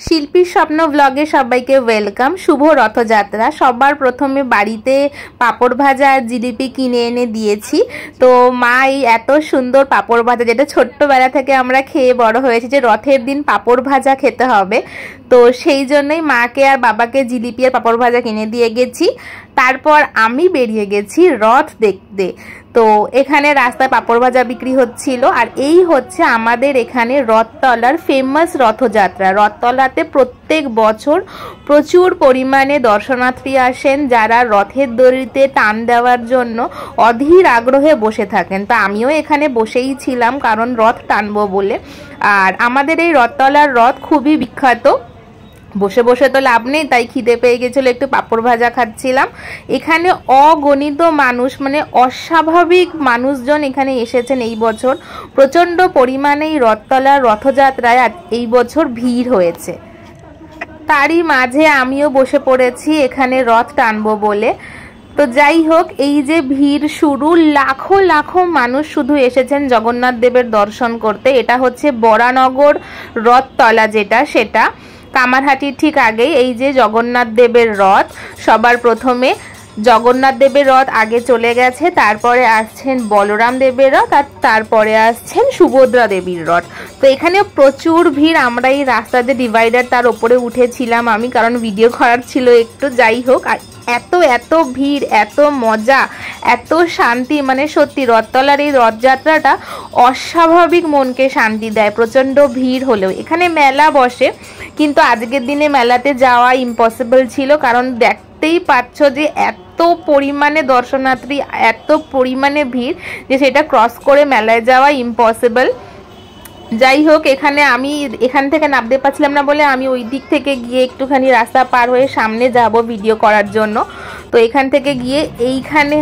শিল্পীর স্বপ্ন ব্লগে সবাইকে ওয়েলকাম। শুভ রথযাত্রা। সবার প্রথমে বাড়িতে পাঁপড় ভাজা আর জিলিপি কিনে এনে দিয়েছি। তো মা এই এত সুন্দর পাঁপড় ভাজা, যেটা ছোট্টবেলা থেকে আমরা খেয়ে বড় হয়েছি যে রথের দিন পাঁপড় ভাজা খেতে হবে, তো সেই জন্যই মাকে আর বাবাকে জিলিপি আর পাঁপড় ভাজা কিনে দিয়ে গেছি। তারপর আমি বেরিয়ে গেছি রথ দেখতে। তো এখানে রাস্তায় পাঁপড় ভাজা বিক্রি হচ্ছিল। আর এই হচ্ছে আমাদের এখানে রথতলার ফেমাস রথযাত্রা। রথতলাতে প্রত্যেক বছর প্রচুর পরিমাণে দর্শনার্থী আসেন, যারা রথের দড়িতে টান দেওয়ার জন্য অধীর আগ্রহে বসে থাকেন। তো আমিও এখানে বসেই ছিলাম, কারণ রথ টানবো বলে। আর আমাদের এই রথতলার রথ খুবই বিখ্যাত। বসে বসে তো লাভ নেই, তাই খিদে পেয়ে গেছিলো, একটু পাঁপড় ভাজা খাচ্ছিলাম। এখানে অগণিত মানুষ, মানে অস্বাভাবিক মানুষজন এখানে এসেছেন এই বছর। প্রচণ্ড পরিমাণে এই রথতলার রথযাত্রায় এই বছর ভিড় হয়েছে। তারই মাঝে আমিও বসে পড়েছি এখানে রথ টানবো বলে। তো যাই হোক, এই যে ভিড় শুরু, লাখো লাখো মানুষ শুধু এসেছেন জগন্নাথ দেবের দর্শন করতে। এটা হচ্ছে বরানগর রথতলা, সেটা কামারহাটির ঠিক আগেই। এই যে জগন্নাথ দেবের রথ, সবার প্রথমে জগন্নাথ দেবের রথ আগে চলে গেছে, তারপরে আসছেন বলরাম দেবের রথ, আর তারপরে আসছেন সুভদ্রা দেবীর রথ। তো এখানে প্রচুর ভিড়। আমরা এই রাস্তা যে ডিভাইডার, তার উপরে উঠেছিলাম আমি, কারণ ভিডিও করার ছিল একটু। যাই হোক, আর এত ভিড়, এত মজা, এত শান্তি, মানে সত্যি রথতলার এই রথযাত্রাটা অস্বাভাবিক মনকে শান্তি দেয়। প্রচণ্ড ভিড় হলেও এখানে মেলা বসে, কিন্তু আজকের দিনে মেলাতে যাওয়া ইম্পসিবল ছিল, কারণ দেখতেই পাচ্ছ যে এত পরিমাণে দর্শনার্থী, এত পরিমাণে ভিড় যে সেটা ক্রস করে মেলায় যাওয়া ইম্পসিবল। যাই হোক, আমি এখান থেকে নামতে পারছিলাম না বলে আমি ওই দিক থেকে গিয়ে একটুখানি রাস্তা পার হয়ে সামনে যাব ভিডিও করার জন্য। তো এখান থেকে গিয়ে এইখানে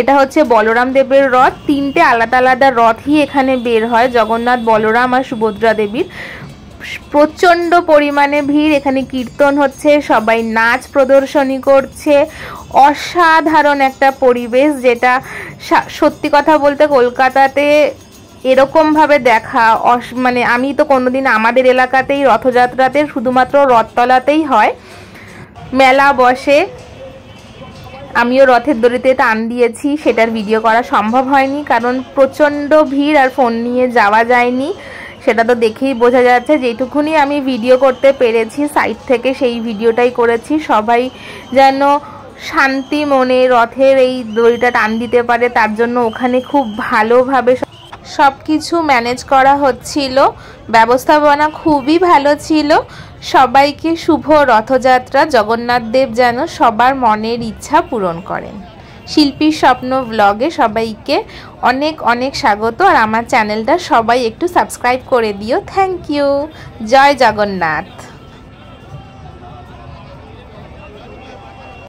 এটা হচ্ছে বলরাম দেবের রথ। তিনটে আলাদা আলাদা রথই এখানে বের হয়, জগন্নাথ, বলরাম আর সুভদ্রা দেবীর। প্রচণ্ড পরিমাণে ভিড়। এখানে কীর্তন হচ্ছে, সবাই নাচ প্রদর্শনী করছে। অসাধারণ একটা পরিবেশ, যেটা সত্যি কথা বলতে কলকাতাতে এরকমভাবে দেখা মানে আমি তো কোনোদিন, আমাদের এলাকাতেই রথযাত্রাতে শুধুমাত্র রথতলাতেই হয়, মেলা বসে। আমিও রথের দড়িতে টান দিয়েছি, সেটার ভিডিও করা সম্ভব হয়নি, কারণ প্রচণ্ড ভিড় আর ফোন নিয়ে যাওয়া যায়নি। সেটা তো দেখেই বোঝা যাচ্ছে। যেটুকুনি আমি ভিডিও করতে পেরেছি সাইড থেকে, সেই ভিডিওটাই করেছি। সবাই যেন শান্তি মনে রথের এই দড়িটা টান দিতে পারে, তার জন্য ওখানে খুব ভালোভাবে সব কিছু ম্যানেজ করা হচ্ছিল। ব্যবস্থাপনা খুবই ভালো ছিল। সবাইকে শুভ রথযাত্রা। জগন্নাথ দেব যেন সবার মনের ইচ্ছা পূরণ করেন। শিল্পীর স্বপ্ন ব্লগে সবাইকে অনেক অনেক স্বাগত। আর আমার চ্যানেলটা সবাই একটু সাবস্ক্রাইব করে দিও। Thank you. জয় জগন্নাথ।